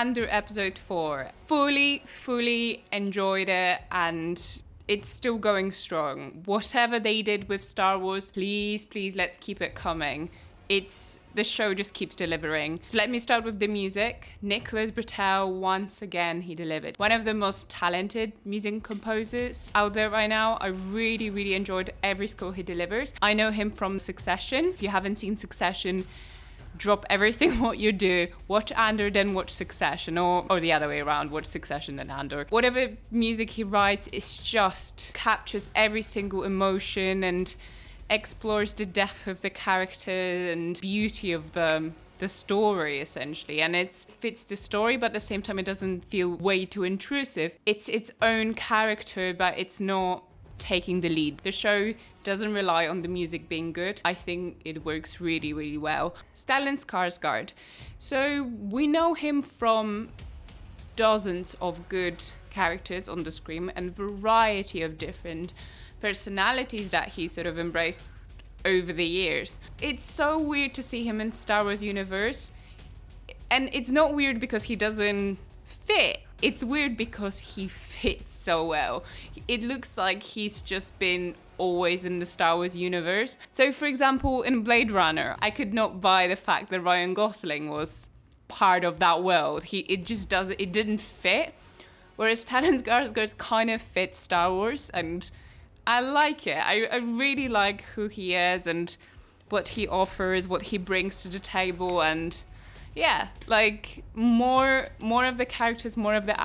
Andor episode 4. Fully enjoyed it, and it's still going strong. Whatever they did with Star Wars, please, let's keep it coming. The show just keeps delivering. So let me start with the music. Nicholas Britell, once again, he delivered. One of the most talented music composers out there right now. I really enjoyed every score he delivers. I know him from Succession. If you haven't seen Succession, drop everything what you do, watch Andor, then watch Succession, or the other way around, watch Succession, then Andor. Whatever music he writes, it just captures every single emotion and explores the depth of the character and beauty of the story, essentially. And it fits the story, but at the same time, it doesn't feel way too intrusive. It's its own character, but it's not taking the lead. The show doesn't rely on the music being good. I think it works really well. Stellan Skarsgård. So we know him from dozens of good characters on the screen and variety of different personalities that he sort of embraced over the years. It's so weird to see him in Star Wars universe. And it's not weird because he doesn't fit. It's weird because he fits so well. It looks like he's just been always in the Star Wars universe. So for example, in Blade Runner, I could not buy the fact that Ryan Gosling was part of that world. It didn't fit. Whereas Stellan Skarsgård kind of fits Star Wars, and I like it. I really like who he is and what he offers, what he brings to the table, and yeah, like more of the characters, more of the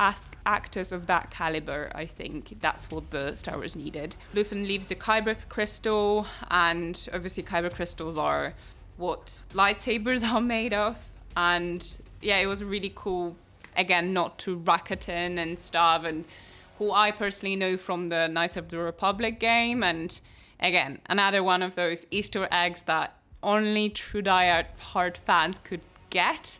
actors of that caliber. I think that's what the Star Wars needed. Luthen leaves the Kyber crystal, and obviously Kyber crystals are what lightsabers are made of. And yeah, it was really cool, again, not to Rakuten and stuff, and who I personally know from the Knights of the Republic game. And again, another one of those Easter eggs that only true die-hard fans could get.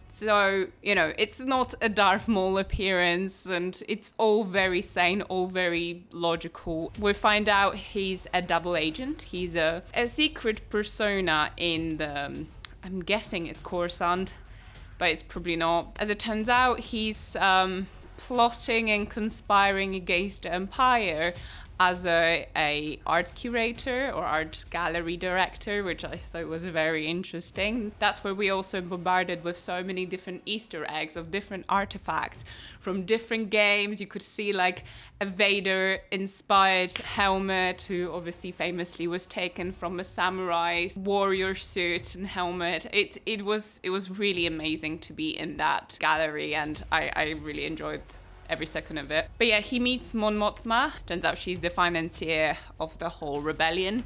So, it's not a Darth Maul appearance, and it's all very sane, all very logical. We find out he's a double agent. He's a secret persona in the, I'm guessing it's Coruscant, but it's probably not. As it turns out, he's plotting and conspiring against the Empire as a art curator or art gallery director, which I thought was very interesting. That's where we also bombarded with so many different Easter eggs of different artifacts from different games. You could see like a Vader-inspired helmet, who obviously famously was taken from a samurai warrior suit and helmet. It was really amazing to be in that gallery, and I really enjoyed every second of it. But yeah, he meets Mon Mothma. Turns out she's the financier of the whole rebellion,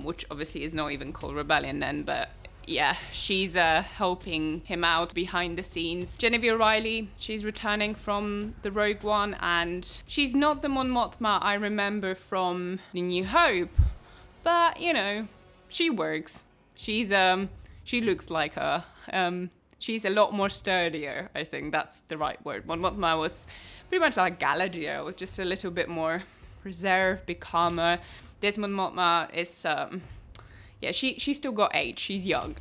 which obviously is not even called rebellion then, but yeah, she's helping him out behind the scenes. Genevieve O'Reilly, she's returning from the Rogue One, and she's not the Mon Mothma I remember from The New Hope, but she works. She looks like her. She's a lot more sturdier, I think that's the right word. Mon Mothma was pretty much like Galadriel, just a little bit more reserved, bit calmer. This Mon Mothma is, she still got age, she's young.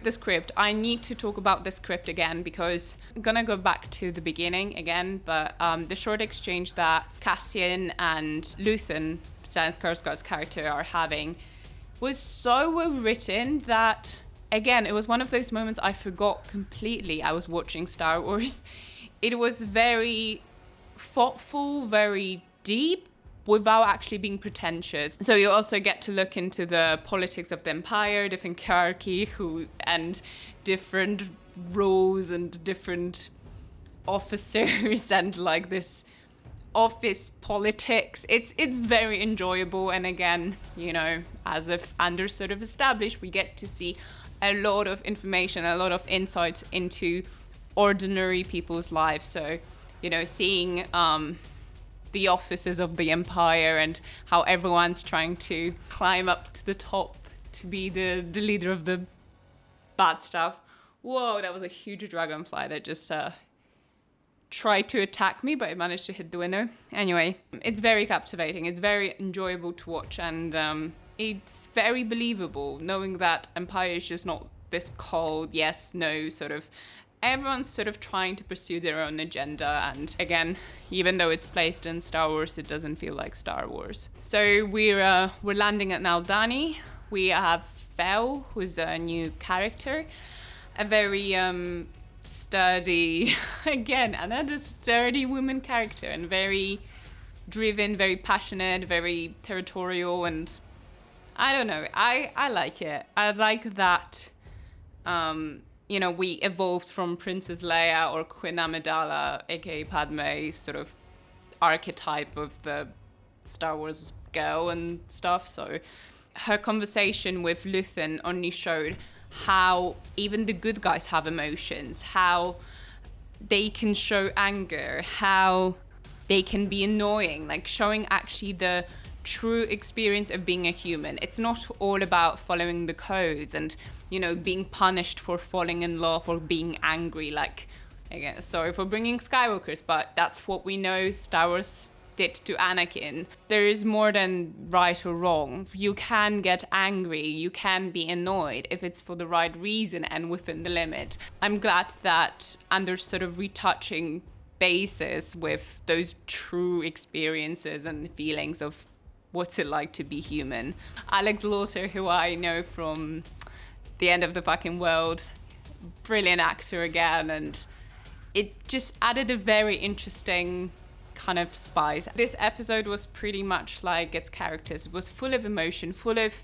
The script, I need to talk about the script again because I'm gonna go back to the beginning again, but the short exchange that Cassian and Luthen, Stellan Skarsgård's character, are having was so well written that, again, it was one of those moments I forgot completely I was watching Star Wars. It was very thoughtful, very deep, without actually being pretentious. So you also get to look into the politics of the Empire, different hierarchy, and different roles and different officers and like this office politics. It's very enjoyable, and again, as if Andor sort of established, we get to see a lot of information, a lot of insight into ordinary people's lives. So, seeing the offices of the Empire and how everyone's trying to climb up to the top to be the leader of the bad stuff. Whoa, that was a huge dragonfly that just tried to attack me, but it managed to hit the window. Anyway, it's very captivating. It's very enjoyable to watch, and it's very believable, knowing that Empire is just not this cold, yes, no sort of everyone's sort of trying to pursue their own agenda. And again, even though it's placed in Star Wars, it doesn't feel like Star Wars. So we're landing at Naldani. We have Fel, who's a new character, a very sturdy, again, another sturdy woman character, and very driven, very passionate, very territorial, and I don't know, I like it. I like that, we evolved from Princess Leia or Queen Amidala, aka Padme's sort of archetype of the Star Wars girl and stuff. So her conversation with Luthen only showed how even the good guys have emotions, how they can show anger, how they can be annoying, like showing actually the true experience of being a human. It's not all about following the codes and, being punished for falling in love or being angry. Like, again, sorry for bringing Skywalkers, but that's what we know Star Wars did to Anakin. There is more than right or wrong. You can get angry, you can be annoyed if it's for the right reason and within the limit. I'm glad that Andor's sort of retouching bases with those true experiences and feelings of what's it like to be human. Alex Lauter, who I know from The End of the Fucking World, brilliant actor again, and it just added a very interesting kind of spice. This episode was pretty much like its characters. It was full of emotion, full of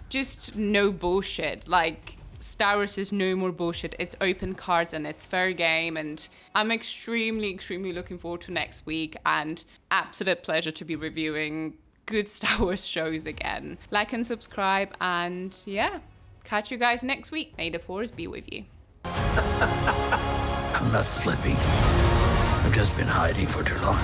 just no bullshit. Like, Star Wars is no more bullshit. It's open cards and it's fair game, and I'm extremely, extremely looking forward to next week, and absolute pleasure to be reviewing good Star Wars shows again. Like and subscribe, and yeah, catch you guys next week. May the Force be with you. I'm not slipping. I've just been hiding for too long.